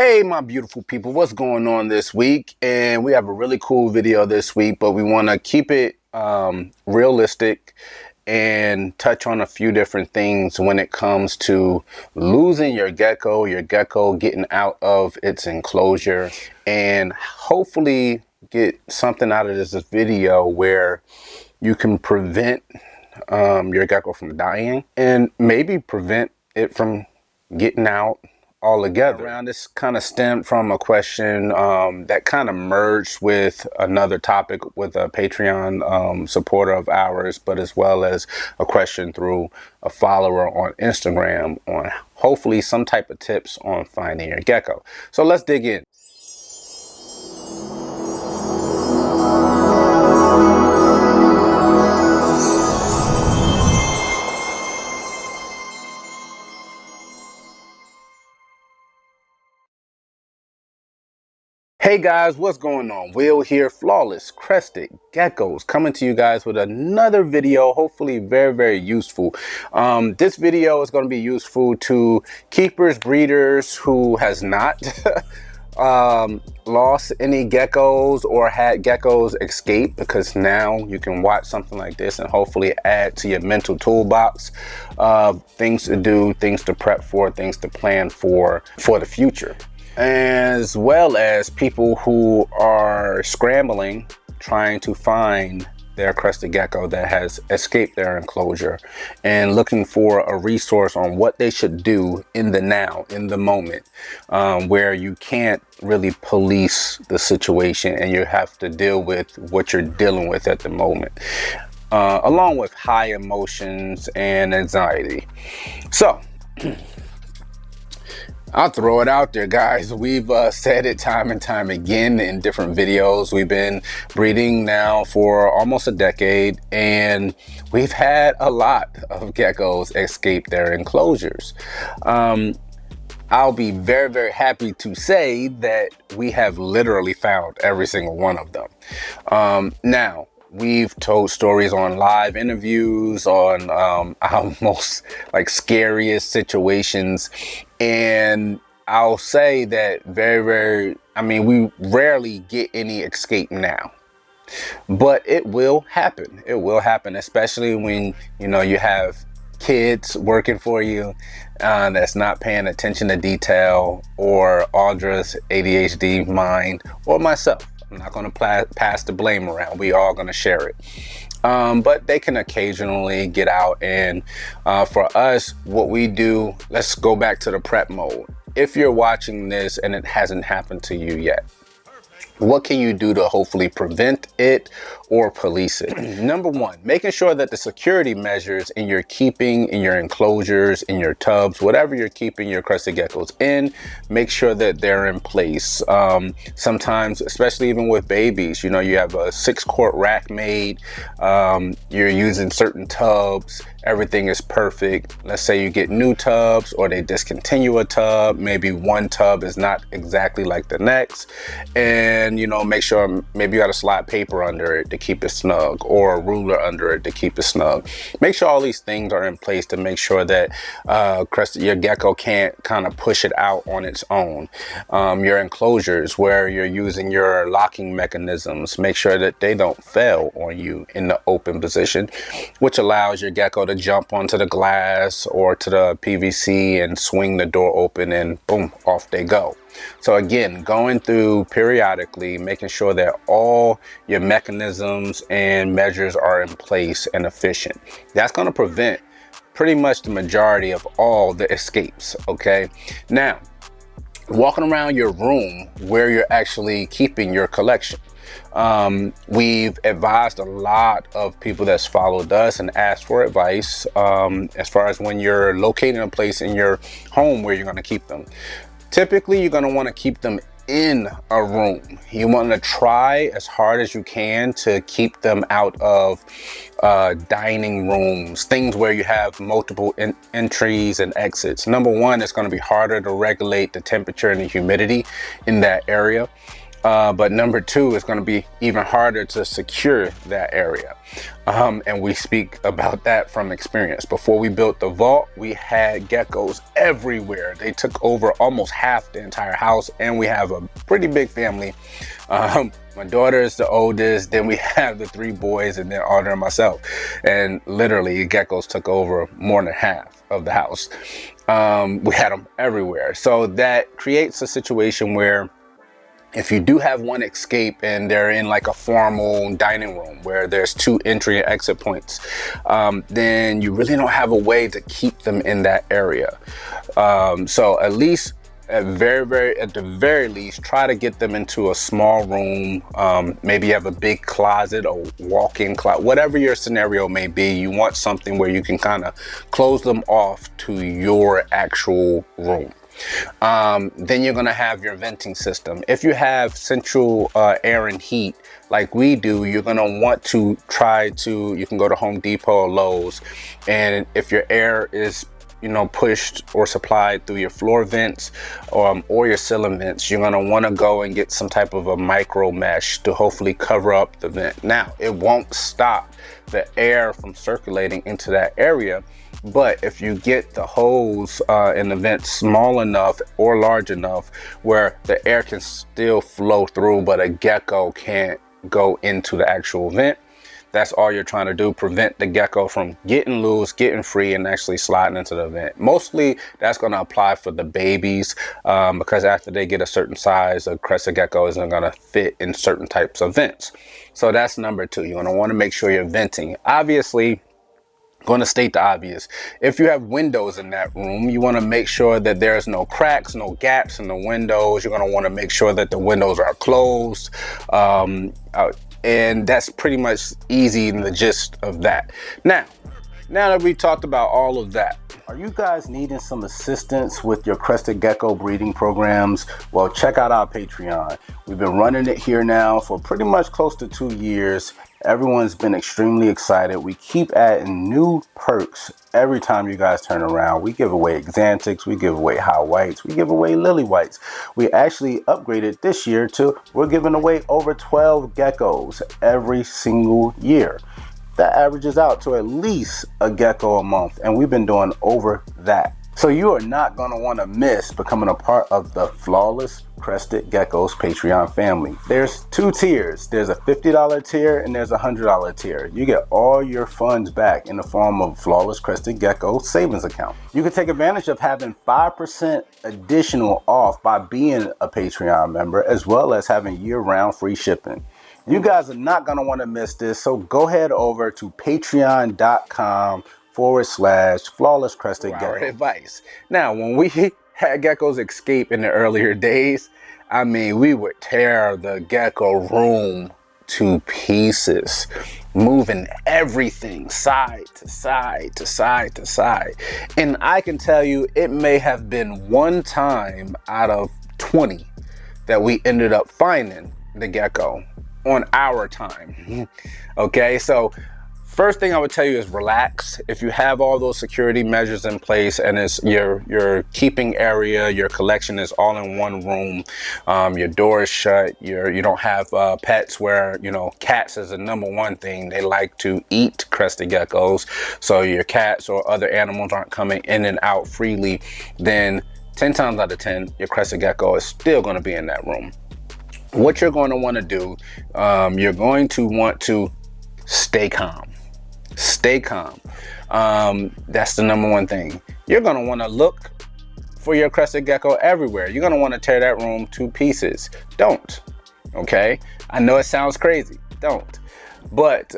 Hey my beautiful people, what's going on this week? And we have a really cool video this week, but we want to keep it realistic and touch on a few different things when it comes to losing your gecko getting out of its enclosure, and hopefully get something out of this video where you can prevent your gecko from dying and maybe prevent it from getting out altogether. Around this kind of stemmed from a question that kind of merged with another topic with a Patreon supporter of ours, but as well as a question through a follower on Instagram on hopefully some type of tips on finding your gecko. So let's dig in. Hey guys, what's going on? Will here, Flawless Crested Geckos, coming to you guys with another video, hopefully very useful. This video is going to be useful to keepers, breeders who has not lost any geckos or had geckos escape, because now you can watch something like this and hopefully add to your mental toolbox of things to do, things to prep for, things to plan for the future. As well as people who are scrambling, trying to find their crested gecko that has escaped their enclosure and looking for a resource on what they should do in the now, in the moment, where you can't really police the situation and you have to deal with what you're dealing with at the moment, along with high emotions and anxiety. So I'll throw it out there, guys. We've said it time and time again in different videos. We've been breeding now for almost a decade, and we've had a lot of geckos escape their enclosures. I'll be very happy to say that we have literally found every single one of them. Now, we've told stories on live interviews on our most scariest situations, and I'll say that we rarely get any escape now, but it will happen. It will happen, especially when you have kids working for you that's not paying attention to detail, or Audra's ADHD mind, or myself. I'm not going to pass the blame around. We all going to share it. But they can occasionally get out. And for us, what we do, let's go back to the prep mode. If you're watching this and it hasn't happened to you yet, what can you do to hopefully prevent it or police it? Number one, making sure that the security measures in your keeping, in your enclosures, in your tubs, whatever you're keeping your crested geckos in, make sure that they're in place. Sometimes, especially even with babies, you have a 6-quart rack made, you're using certain tubs, everything is perfect. Let's say you get new tubs or they discontinue a tub, maybe one tub is not exactly like the next, and make sure maybe you got a slide paper under it to keep it snug, or a ruler under it to keep it snug. Make sure all these things are in place to make sure that your gecko can't kind of push it out on its own. Your enclosures where you're using your locking mechanisms, make sure that they don't fail on you in the open position, which allows your gecko to jump onto the glass or to the PVC and swing the door open, and boom, off they go. So again, going through periodically, making sure that all your mechanisms and measures are in place and efficient. That's going to prevent pretty much the majority of all the escapes. Okay, now walking around your room where you're actually keeping your collection. We've advised a lot of people that's followed us and asked for advice as far as when you're locating a place in your home where you're going to keep them. Typically, you're going to want to keep them in a room. You want to try as hard as you can to keep them out of dining rooms, things where you have multiple entries and exits. Number one, it's going to be harder to regulate the temperature and the humidity in that area. But number two is going to be even harder to secure that area. And we speak about that from experience. Before we built the vault, we had geckos everywhere. They took over almost half the entire house, and we have a pretty big family. My daughter is the oldest, then we have the 3 boys, and then Audrey and myself. And literally, geckos took over more than half of the house. We had them everywhere. So that creates a situation where if you do have one escape and they're in like a formal dining room where there's 2 entry and exit points, then you really don't have a way to keep them in that area. So at least at the very least, try to get them into a small room. Maybe you have a big closet or walk-in closet, whatever your scenario may be. You want something where you can kind of close them off to your actual room. Then you're gonna have your venting system. If you have central air and heat like we do, you're gonna want to you can go to Home Depot or Lowe's, and if your air is pushed or supplied through your floor vents or your ceiling vents, you're gonna want to go and get some type of a micro mesh to hopefully cover up the vent. Now, it won't stop the air from circulating into that area, but if you get the hose in the vent small enough or large enough where the air can still flow through, but a gecko can't go into the actual vent, that's all you're trying to do, prevent the gecko from getting loose, getting free, and actually sliding into the vent. Mostly that's going to apply for the babies because after they get a certain size, a crested gecko isn't going to fit in certain types of vents. So that's number 2. You're going to want to make sure you're venting. Obviously, going to state the obvious. If you have windows in that room, you want to make sure that there's no cracks, no gaps in the windows. You're going to want to make sure that the windows are closed. And that's pretty much easy in the gist of that. Now that we talked about all of that, are you guys needing some assistance with your crested gecko breeding programs? Well, check out our Patreon. We've been running it here now for pretty much close to 2 years. Everyone's been extremely excited. We keep adding new perks every time you guys turn around. We give away Xanthics, we give away high whites, we give away lily whites. We actually upgraded this year to we're giving away over 12 geckos every single year. That averages out to at least a gecko a month, and we've been doing over that. So you are not going to want to miss becoming a part of the Flawless Crested Geckos Patreon family. There's 2 tiers. There's a $50 tier and there's a $100 tier. You get all your funds back in the form of Flawless Crested Gecko savings account. You can take advantage of having 5% additional off by being a Patreon member, as well as having year-round free shipping. You guys are not going to want to miss this, so go head over to patreon.com/Flawless Crested Gecko. Advice. Now, when we had geckos escape in the earlier days, I mean, we would tear the gecko room to pieces, moving everything side to side to side to side. And I can tell you, it may have been 1 time out of 20 that we ended up finding the gecko on our time. Okay, so first thing I would tell you is relax. If you have all those security measures in place and it's your keeping area, your collection is all in one room, your door is shut, you don't have pets where, cats is the #1 thing. They like to eat crested geckos. So your cats or other animals aren't coming in and out freely, then 10 times out of 10, your crested gecko is still going to be in that room. What you're going to want to do, you're going to want to stay calm. Stay calm. That's the #1 thing. You're going to want to look for your crested gecko everywhere. You're going to want to tear that room to pieces. Don't. Okay? I know it sounds crazy. Don't. But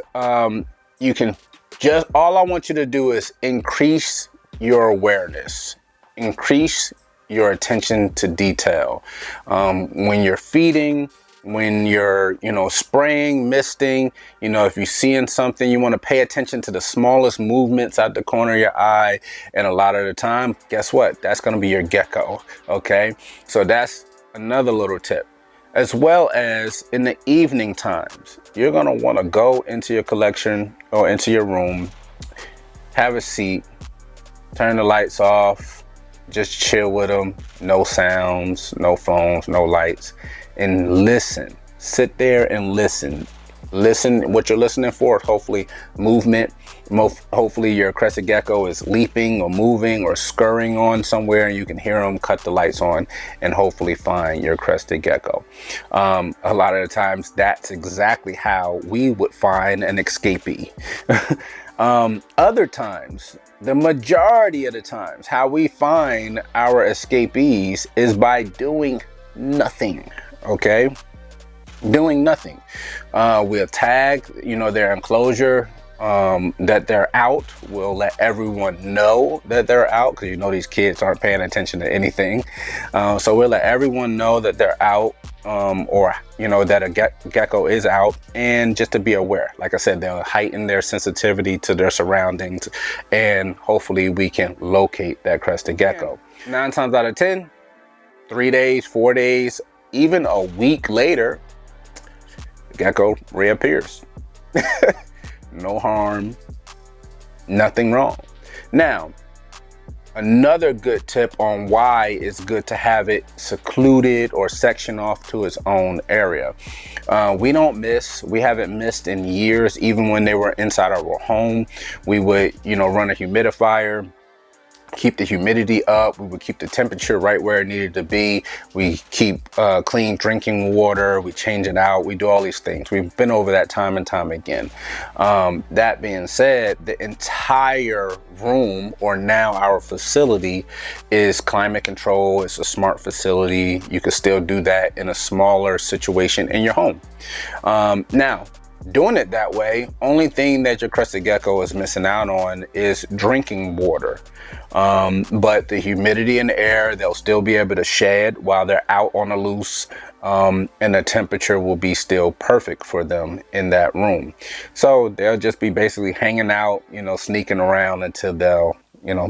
you can just, all I want you to do is increase your awareness. Increase your attention to detail. When you're feeding, when you're, spraying, misting, if you're seeing something, you want to pay attention to the smallest movements out the corner of your eye. And a lot of the time, guess what? That's going to be your gecko. Okay. So that's another little tip. As well as in the evening times, you're going to want to go into your collection or into your room, have a seat, turn the lights off, just chill with them, no sounds, no phones, no lights, and listen. Sit there and listen. Listen. What you're listening for is hopefully movement. Hopefully your crested gecko is leaping or moving or scurrying on somewhere, and you can hear them cut the lights on and hopefully find your crested gecko. A lot of the times that's exactly how we would find an escapee. Other times, the majority of the times, how we find our escapees is by doing nothing. Okay, doing nothing. We'll tag, their enclosure, that they're out. We'll let everyone know that they're out, because these kids aren't paying attention to anything. So we'll let everyone know that they're out, or that a gecko is out, and just to be aware. Like I said, they'll heighten their sensitivity to their surroundings, and hopefully we can locate that crested gecko. 9 times out of 10, 3 days, 4 days, even a week later, the gecko reappears. No harm, nothing wrong. Now, another good tip on why it's good to have it secluded or sectioned off to its own area. We haven't missed in years. Even when they were inside our home, we would, run a humidifier, keep the humidity up. We would keep the temperature right where it needed to be. We keep clean drinking water. We change it out. We do all these things. We've been over that time and time again. That being said, the entire room, or now our facility, is climate control. It's a smart facility. You can still do that in a smaller situation in your home. Now, doing it that way, only thing that your crested gecko is missing out on is drinking water. But the humidity in the air, they'll still be able to shed while they're out on the loose, and the temperature will be still perfect for them in that room. So they'll just be basically hanging out, sneaking around until they'll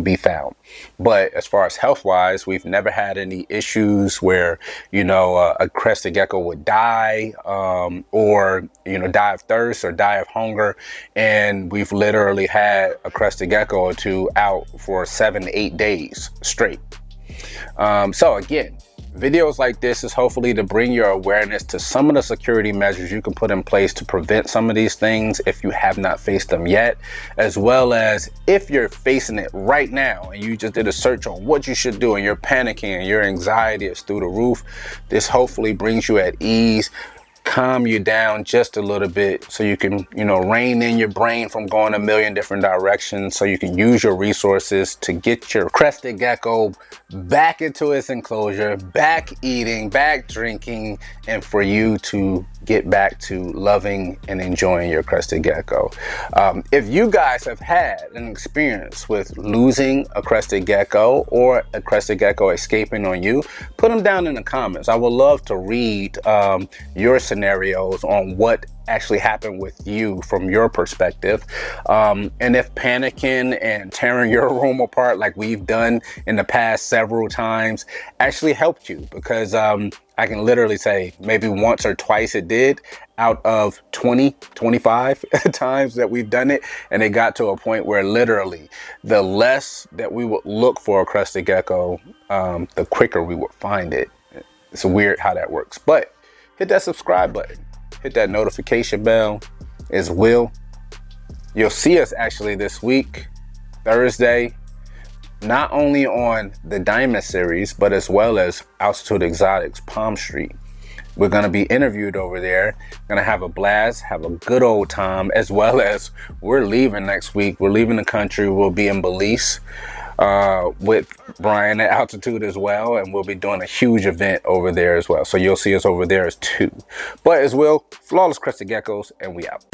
be found. But as far as health wise, we've never had any issues where a crested gecko would die, or die of thirst or die of hunger. And we've literally had a crested gecko or two out for 7 to 8 days straight. So again, videos like this is hopefully to bring your awareness to some of the security measures you can put in place to prevent some of these things if you have not faced them yet, as well as if you're facing it right now and you just did a search on what you should do and you're panicking and your anxiety is through the roof. This hopefully brings you at ease, calm you down just a little bit, so you can rein in your brain from going a million different directions, so you can use your resources to get your crested gecko back into its enclosure, back eating, back drinking, and for you to get back to loving and enjoying your crested gecko. If you guys have had an experience with losing a crested gecko or a crested gecko escaping on you, put them down in the comments. I would love to read your scenarios on what actually happened with you from your perspective, and if panicking and tearing your room apart like we've done in the past several times actually helped you, because I can literally say maybe once or twice it did out of 25 times that we've done it, and it got to a point where literally the less that we would look for a crested gecko, the quicker we would find it. It's weird how that works. But hit that subscribe button, hit that notification bell as well. You'll see us actually this week, Thursday, not only on the Diamond series, but as well as Altitude Exotics Palm Street. We're going to be interviewed over there, going to have a blast, have a good old time, as well as we're leaving next week. We're leaving the country. We'll be in Belize with Brian at Altitude as well, and we'll be doing a huge event over there as well. So you'll see us over there as too. But as well, flawless crested geckos, and we out.